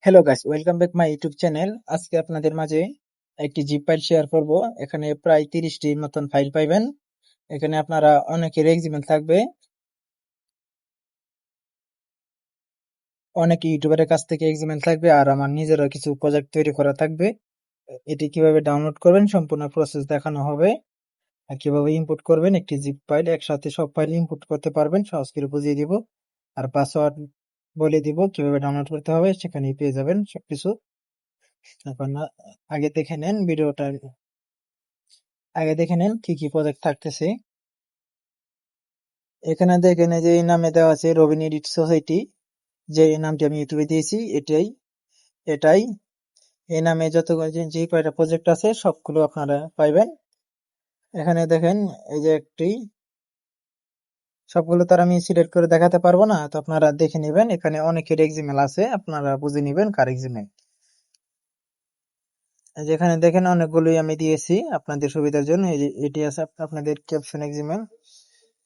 Hello guys, welcome back my YouTube channel. আজকে আপনাদের মাঝে একটি জিপ ফাইল শেয়ার করব। এখানে প্রায় 30টি মতন ফাইল পাইবেন। এখানে আপনারা অনেকের এক্সিমেল থাকবে, অনেক ইউটিউবারের কাছ থেকে এক্সিমেল থাকবে, আর আমার নিজেরও কিছু প্রজেক্ট তৈরি করা থাকবে। এটি কিভাবে ডাউনলোড করবেন সম্পূর্ণ প্রসেস দেখানো হবে, আর কিভাবে ইনপুট করবেন একটি জিপ ফাইল, একসাথে সব ফাইল ইনপুট করতে পারবেন সহজ করে বুঝিয়ে দিব। আর পাসওয়ার্ড বলে দিব, কিভাবে ডাউনলোড করতে হবে সেখানেই পেয়ে যাবেন সবকিছু। এখন আগে দেখে নেন ভিডিওটা, আগে দেখে নেন কি কি প্রজেক্ট থাকতেছে। এখানে দেখেন যে এই নামে দেওয়া আছে রবিন এডিট সোসাইটি, যে নামটি আমি ইউটিউবে দিয়েছি এটাই এই নামে যত যে কয়টা প্রজেক্ট আছে সবগুলো আপনারা পাইবেন। এখানে দেখেন এই যে একটি, সবগুলো তার আমি সিলেক্ট করে দেখাতে পারবো না, তো আপনারা দেখে নেবেন। এখানে অনেকের এক্সিমেল আছে, আপনারা বুঝে নেবেন কার এক্সিমেল। যেখানে দেখেন অনেকগুলোই আমি দিয়েছি আপনাদের সুবিধার জন্য। এই যে এটি আছে আপনাদের ক্যাপশন এক্সিমেল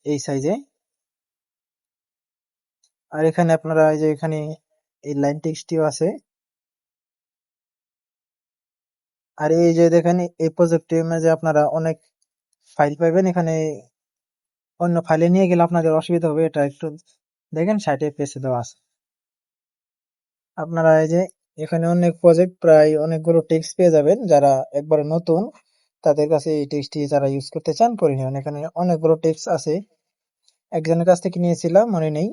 এই সাইজে। আর এখানে আপনারা এই যে এখানে এই লাইন টেক্সটিও আছে। আর এই যে দেখেন এই প্রজেক্টের মাঝে আপনারা অনেক ফাইল পাইবেন। এখানে অন্য ফাইলে নিয়ে গেলে আপনাদের অসুবিধা হবে, এটা একটু দেখেন সাইডে পেছে দেওয়া আছে। আপনারা এই যে এখানে অনেক প্রজেক্ট, প্রায় অনেকগুলো টেক্সট পেয়ে যাবেন। যারা একবারে নতুন তাদের কাছে এই টেক্সটটি যারা ইউজ করতে চান করে নেবেন। এখানে অনেকগুলো টেক্সট আছে, একজনের কাছ থেকে নিয়েছিলাম, মনে নেই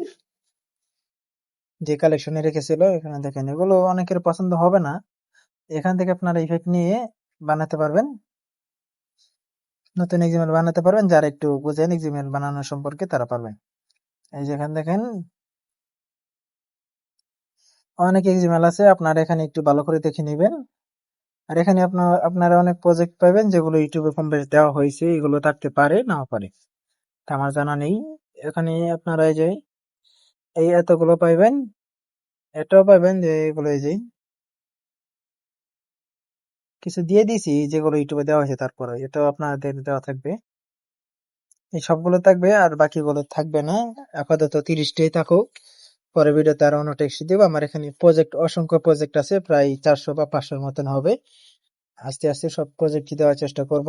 যে কালেকশনে রেখেছিল। এখানে দেখেন এগুলো অনেকের পছন্দ হবে না, এখান থেকে আপনারা ইফেক্ট নিয়ে বানাতে পারবেন, নতুন এক্সিমেল বানাতে পারবেন। যারা একটু বুঝেন এক্সিমেল বানানো সম্পর্কে তারা পারবেন। এই যে এখানে দেখেন অনেক এক্সিমেল আছে, আপনারা এখানে একটু ভালো করে দেখে নেবেন। আর এখানে আপনারা অনেক প্রজেক্ট পাবেন যেগুলো ইউটিউবে কম বেশি দেওয়া হয়েছে, এগুলো থাকতে পারে নাও পারে, তা আমার জানা নেই। এখানে আপনারা এই যে এই এতগুলো পাইবেন, এটাও পাইবেন যে এগুলো এই যে কিছু দিয়ে দিয়েছি যেগুলো ইউটিউবে দেওয়া হয়েছে, তারপরে এটাও আপনাদের দেওয়া থাকবে। এই সবগুলো থাকবে আর বাকিগুলো থাকবে না। আপাতত 30টাই থাকুক, পরে ভিডিওতে আরো অন্য টেক্সট দিব। আমার এখানে প্রজেক্ট অসংখ্য প্রজেক্ট আছে, প্রায় 400 বা 500 মতন হবে। আস্তে আস্তে সব প্রজেক্ট দেওয়ার চেষ্টা করব।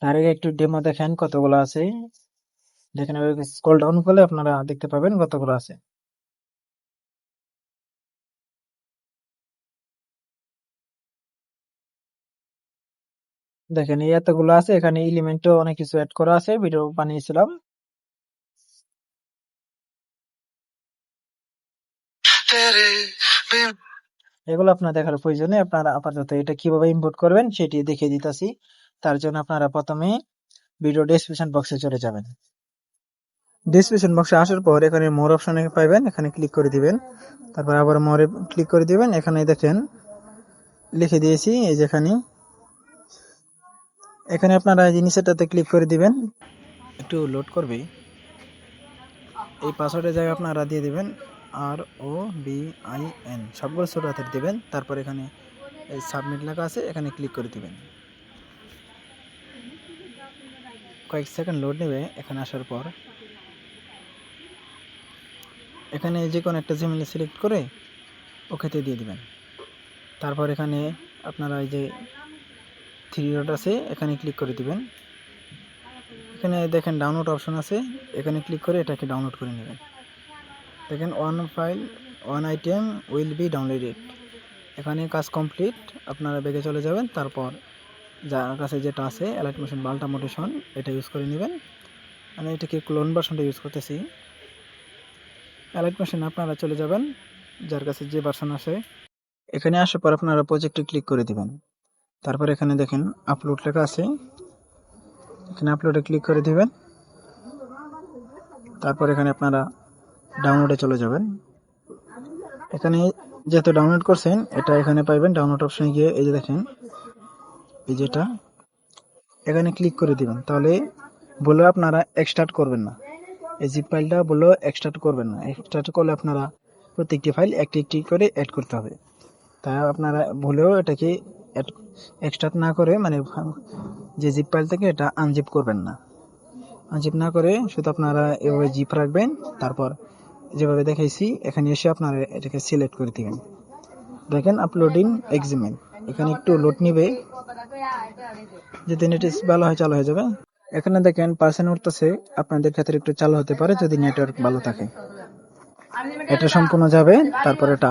তার আগে একটু ডেমো দেখেন কতগুলো আছে। দেখেন স্ক্রল ডাউন করলে আপনারা দেখতে পাবেন কতগুলো আছে। দেখেন এই এতগুলো আছে, এখানে এলিমেন্টও অনেক কিছু অ্যাড করা আছে, ভিডিও বানিয়েছিলাম। এগুলো আপনার দেখার প্রয়োজনে আপনারা আপাতত এটা কিভাবে ইম্পোর্ট করবেন সেটি দেখিয়ে দিতেছি। তার জন্য আপনারা প্রথমে ভিডিও ডেসক্রিপশন বক্সে চলে যাবেন। ডেসক্রিপশন বক্সে আসার পর এখানে মোর অপশনে পাইবেন, এখানে ক্লিক করে দিবেন। তারপর আবার মোরে ক্লিক করে দিবেন। এখানে দেখেন লিখে দিয়েছি, এই যেখানে এখানে আপনারা এই নিচেরটাতে ক্লিক করে দিবেন, একটু লোড করবে। এই পাসওয়ার্ডের জায়গায় আপনারা দিয়ে দিবেন ROBIN, সবগুলো ছোট হাতের দিবেন। তারপর এখানে এই সাবমিট লেখা আছে, এখানে ক্লিক করে দিবেন। কয়েক সেকেন্ড লোড নেবে। এখানে আসার পর এখানে যে কোনো একটা জিমেল সিলেক্ট করে ওকেতে দিয়ে দিবেন। তারপর এখানে আপনারা এই যে 3 ডট আছে, এখানে ক্লিক করে দিবেন। এখানে দেখেন ডাউনলোড অপশন আছে, এখানে ক্লিক করে এটাকে ডাউনলোড করে নেবেন। দেখেন one file one item will be downloaded, এখানে কাজ কমপ্লিট। আপনারা ব্যাগে চলে যাবেন। তারপর যার কাছে যেটা আছে অ্যালাইট মোশন বাল্টা মোটেশন, এটা ইউজ করে নেবেন। আমি এটাকে ক্লোন ভার্সনটা ইউজ করতেছি। অ্যালাইট মোশন আপনারা চলে যাবেন যার কাছে যে ভার্সন আছে। এখানে আসার পর আপনারা প্রজেক্টে ক্লিক করে দিবেন। তারপর এখানে দেখেন আপলোড লেখা আছে, এখানে আপলোডে ক্লিক করে দিবেন। তারপর এখানে আপনারা ডাউনলোডে চলে যাবেন। এখানে যেহেতু ডাউনলোড করছেন এটা এখানে পাইবেন। ডাউনলোড অপশনে গিয়ে এই যে দেখেন এই যেটা, এখানে ক্লিক করে দিবেন। তাহলে বলে আপনারা এক্সট্রাক্ট করবেন না, এই জিপ ফাইলটা বলে এক্সট্রাক্ট করবেন না। এক্সট্রাক্ট করলে আপনারা প্রত্যেকটি ফাইল একটি একটি করে অ্যাড করতে হবে। তাই আপনারা ভুলেও এটাকে এক্সট্রাক্ট না করে, মানে যে জিপ ফাইল থেকে এটা আনজিপ করবেন না। আনজিপ না করে শুধু আপনারা এভাবে জিপ রাখবেন। তারপর যেভাবে দেখাইছি এখানে এসে আপনারা এটাকে সিলেক্ট করে দিবেন। দেখেন আপলোডিং এক্সিমেল, এখানে একটু লোড নিবে, যদি নেট ভালো হয় চালু হয়ে যাবে। এখানে দেখেন পার্সেন্ট উঠতেছে, আপনাদের ক্ষেত্রে একটু চালু হতে পারে যদি নেটওয়ার্ক ভালো থাকে। এটা সম্পূর্ণ যাবে, তারপর এটা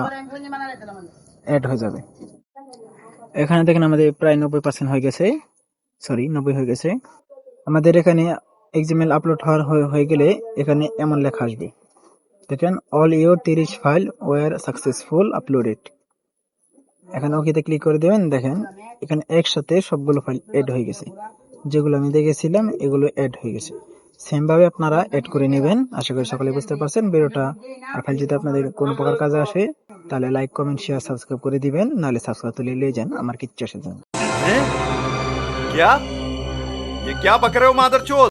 অ্যাড হয়ে যাবে। এখানে দেখেন আমাদের প্রায় 90% হয়ে গেছে, সরি 90 হয়ে গেছে। আমাদের এখানে এক্সএমএল আপলোড হয়ে গেলে এখানে এমন লেখা আসবে, দেখেন all your 30 file were successful uploaded. এখানে ওকেতে ক্লিক করে দেবেন। দেখেন এখানে একসাথে সবগুলো ফাইল এড হয়ে গেছে, যেগুলো আমি দেখেছিলাম এগুলো এড হয়ে গেছে। সেম ভাবে আপনারা এড করে নেবেন। আশা করি সকলে বুঝতে পারছেন ভিডিওটা। আর ফাইল যদি আপনাদের কোনো প্রকার কাজে আসে তাহলে লাইক কমেন্ট শেয়ার সাবস্ক্রাইব করে দিবেন, নাহলে সাবস্ক্রাইব তুলে নিয়ে যান, আমার কিচ্ছু আসে যান। क्या ये क्या बक रहे हो मादरचोद?